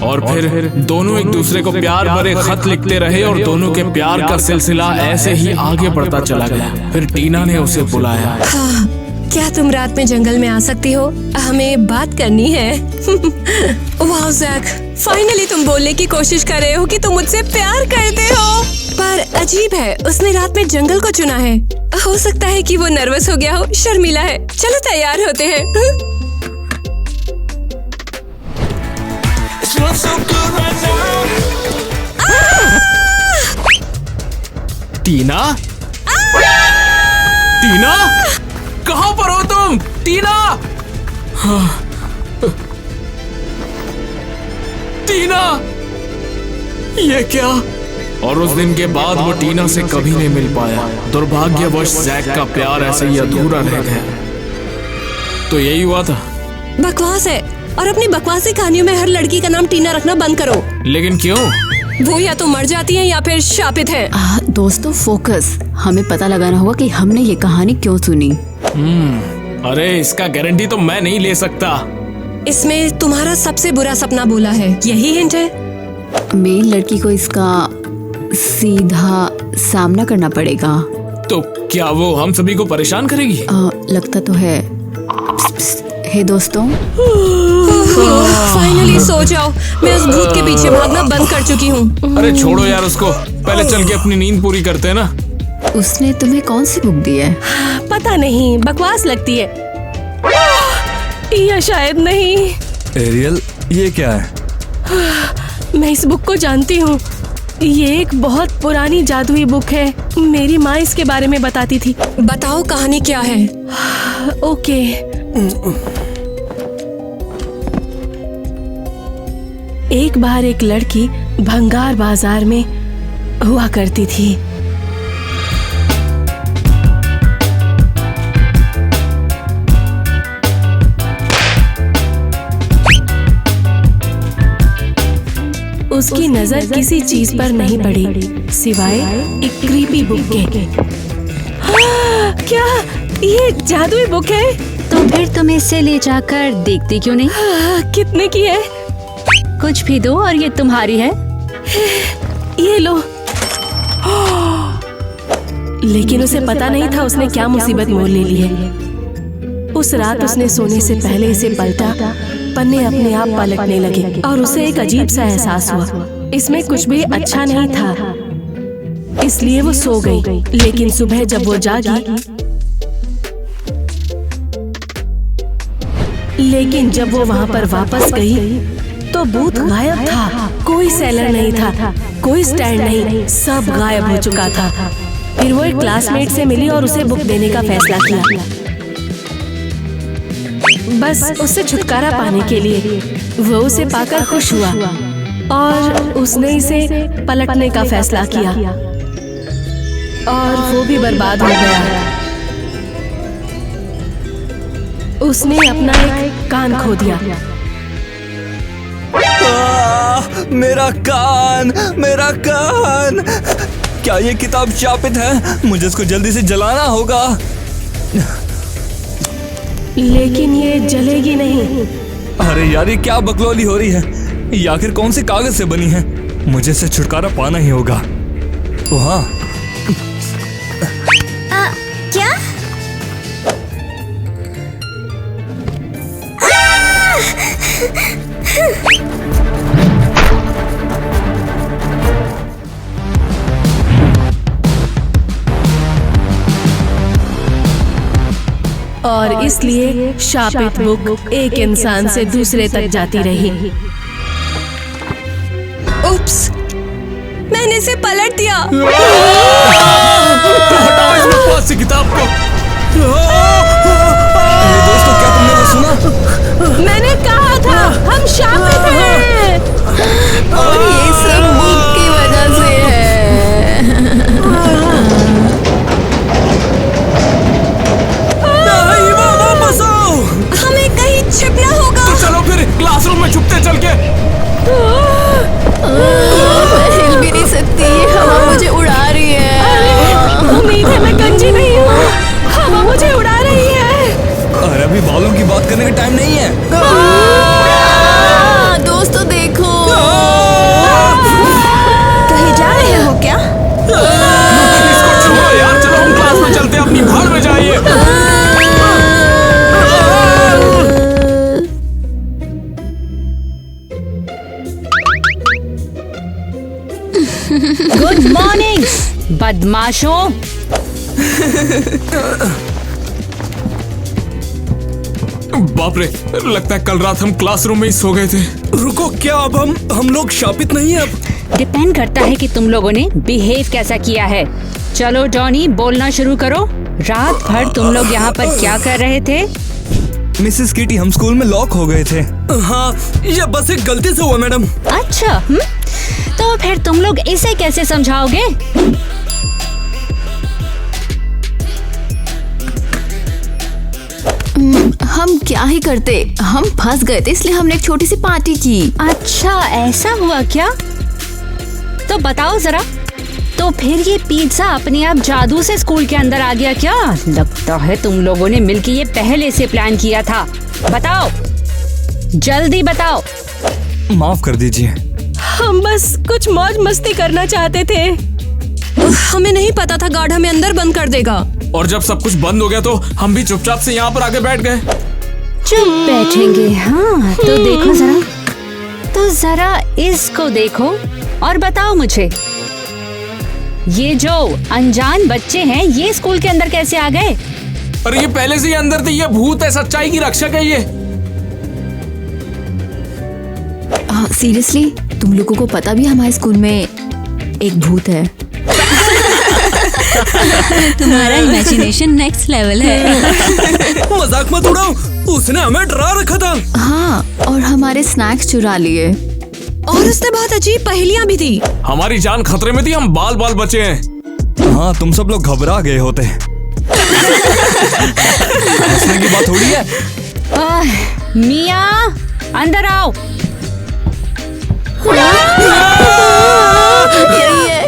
और फिर दोनों एक दूसरे को प्यार भरे खत लिखते रहे और दोनों के प्यार का सिलसिला ऐसे ही आगे बढ़ता चला गया। फिर टीना ने उसे बुलाया। हाँ, क्या तुम रात में जंगल में आ सकती हो? हमें बात करनी है। वाह जैक, फाइनली तुम बोलने की कोशिश कर रहे हो कि तुम मुझसे प्यार करते हो। पर अजीब है, उसने रात में जंगल को चुना है। हो सकता है कि वो नर्वस हो गया हो, शर्मीला है। चलो तैयार होते हैं। टीना, टीना, कहाँ पर हो तुम? टीना, टीना, ये क्या? और उस दिन के बाद वो टीना से कभी नहीं मिल पाया। दुर्भाग्यवश जैक का प्यार ऐसे ही अधूरा रह गया। तो यही हुआ था। बकवास है, और अपनी बकवासी कहानियों में हर लड़की का नाम टीना रखना बंद करो। लेकिन क्यों? वो या तो मर जाती है या फिर शापित है। दोस्तों फोकस, हमें पता लगाना होगा कि हमने ये कहानी क्यों सुनी। अरे इसका गारंटी तो मैं नहीं ले सकता। इसमें तुम्हारा सबसे बुरा सपना बोला है, यही हिंट है। मेन लड़की को इसका सीधा सामना करना पड़ेगा। तो क्या वो हम सभी को परेशान करेगी? लगता तो है। हे दोस्तों, फाइनली सो जाओ। मैं उस भूत के पीछे भागना बंद कर चुकी हूँ। अरे छोड़ो यार उसको, पहले चल के अपनी नींद पूरी करते हैं ना। उसने तुम्हें कौन सी बुक दी है? पता नहीं, बकवास लगती है। या शायद नहीं। एरियल, ये क्या है? मैं इस बुक को जानती हूँ। ये एक बहुत पुरानी जादुई बुक है। मेरी माँ इसके बारे में बताती थी। बताओ कहानी क्या है? ओके। एक बार एक लड़की भंगार बाजार में हुआ करती थी। उसकी नजर किसी चीज पर नहीं पड़ी सिवाय एक क्रीपी बुक के। हाँ, क्या ये जादुई बुक है? तो फिर तुम इसे ले जाकर देखती क्यों नहीं? कितने की है? कुछ भी दो और ये तुम्हारी है। ये लो। लेकिन उसे पता नहीं था उसने क्या मुसीबत मोल ले ली है। उस रात उसने सोने से पहले इसे पलटा, पन्ने अपने आप पलटने लगे और उसे एक अजीब सा एहसास हुआ। इसमें कुछ भी अच्छा नहीं था, इसलिए वो सो गई। लेकिन सुबह जब वो जागी, लेकिन जब वो वहाँ पर वापस गई तो बूथ गायब था। कोई सेलर नहीं था, कोई स्टैंड नहीं, सब गायब हो चुका था। फिर वो एक क्लासमेट से मिली और उसे बुक देने का फैसला किया, बस उससे छुटकारा पाने के लिए। वो उसे पाकर खुश हुआ और उसने इसे पलटने का फैसला किया और वो भी बर्बाद हो गया। उसने अपना एक कान खो दिया। मेरा कान, मेरा कान! क्या ये किताब शापित है? मुझे इसको जल्दी से जलाना होगा। लेकिन ये जलेगी नहीं, अरे यार, ये क्या बकलौली हो रही है? ये आखिर कौन से कागज से बनी है? मुझे इससे छुटकारा पाना ही होगा। हाँ, क्या? और इसलिए शापित बुक एक इंसान से दूसरे तक जाती रही। उप्स, मैंने इसे पलट दिया। हटाओ इस बकवास से किताब को। दोस्तों, क्या तुमने वो सुना? मैंने कहा था हम शापित हैं। और ये सब बुक की वजह से है। हमें कहीं छिपना होगा। तो चलो फिर क्लासरूम में छुपते चल के। मैं हिल भी नहीं सकती, हवा मुझे उड़ा रही है। उम्मीद है मैं गंजी नहीं हूँ, हवा मुझे उड़ा रही है। अरे अभी बालों की बात करने का टाइम नहीं है। दोस्तों देखो, कहीं जा रहे हो क्या? इसको छोड़ो यार, चलो हम क्लास में चलते हैं, अपनी भाड़ में जाइए। गुड मॉर्निंग बदमाशों। बाप रे, लगता है कल रात हम क्लासरूम में ही सो गए थे। रुको, क्या अब हम लोग शापित नहीं है? अब डिपेंड करता है कि तुम लोगों ने बिहेव कैसा किया है। चलो डॉनी, बोलना शुरू करो। रात भर तुम लोग यहाँ पर क्या कर रहे थे? मिसेस किटी, हम स्कूल में लॉक हो गए थे। हाँ, ये बस एक गलती से हुआ मैडम। अच्छा, तो फिर तुम लोग इसे कैसे समझाओगे? हम क्या ही करते, हम फंस गए थे इसलिए हमने एक छोटी सी पार्टी की। अच्छा, ऐसा हुआ क्या? तो बताओ जरा। तो फिर ये पिज्जा अपने आप जादू से स्कूल के अंदर आ गया क्या? लगता है तुम लोगों ने मिलकर ये पहले से प्लान किया था। बताओ, जल्दी बताओ। माफ कर दीजिए। हम बस कुछ मौज मस्ती करना चाहते थे। हमें नहीं पता था गार्ड हमें अंदर बंद कर देगा। और जब सब कुछ बंद हो गया तो हम भी चुपचाप से यहाँ पर आके बैठ गए। चुप बैठेंगे? हाँ, तो देखो जरा, तो जरा इसको देखो और बताओ मुझे, ये जो अनजान बच्चे हैं ये स्कूल के अंदर कैसे आ गए? अरे ये पहले से ही अंदर थे, ये भूत है, सच्चाई की रक्षक है ये। सीरियसली, तुम लोगों को पता भी हमारे स्कूल में एक भूत है। तुम्हारा इमेजिनेशन नेक्स्ट लेवल है। मजाक मत उड़ाओ, उसने हमें डरा रखा था। हाँ, और हमारे स्नैक्स चुरा लिए। और उसने बहुत अजीब पहेलियां भी थी। हमारी जान खतरे में थी, हम बाल बाल बचे हैं। हाँ, तुम सब लोग घबरा गए होते। हंसने की बात थोड़ी है। मिया, अंदर आओ।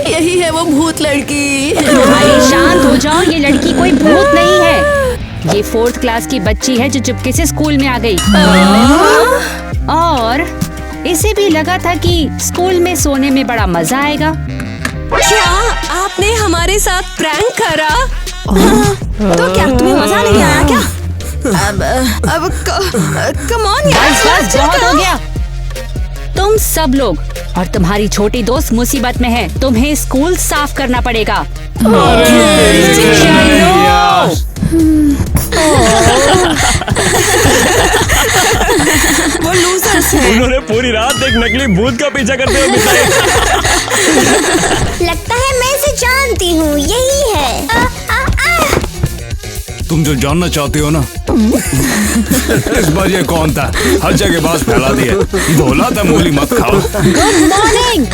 यही है वो भूत लड़की। भाई शांत हो जाओ, ये लड़की कोई भूत नहीं है। ये 4th क्लास की बच्ची है जो चुपके से स्कूल में आ गई। और इसे भी लगा था कि स्कूल में सोने में बड़ा मजा आएगा। क्या आपने हमारे साथ प्रैंक करा? तो क्या तुम्हें मजा नहीं आया क्या? अब कम ऑन यार, बस बहुत हो गया। तुम सब लोग और तुम्हारी छोटी दोस्त मुसीबत में है, तुम्हें स्कूल साफ करना पड़ेगा। वो लूजर्स हैं। उन्होंने पूरी रात एक नकली भूत का पीछा करते हुए बिताया। लगता है मैं इसे जानती हूँ, यही है। तुम जो जानना चाहते हो ना, इस बार ये कौन था? हर जगह बात फैला दी है। बोला था मूली मत खाओ। Good morning.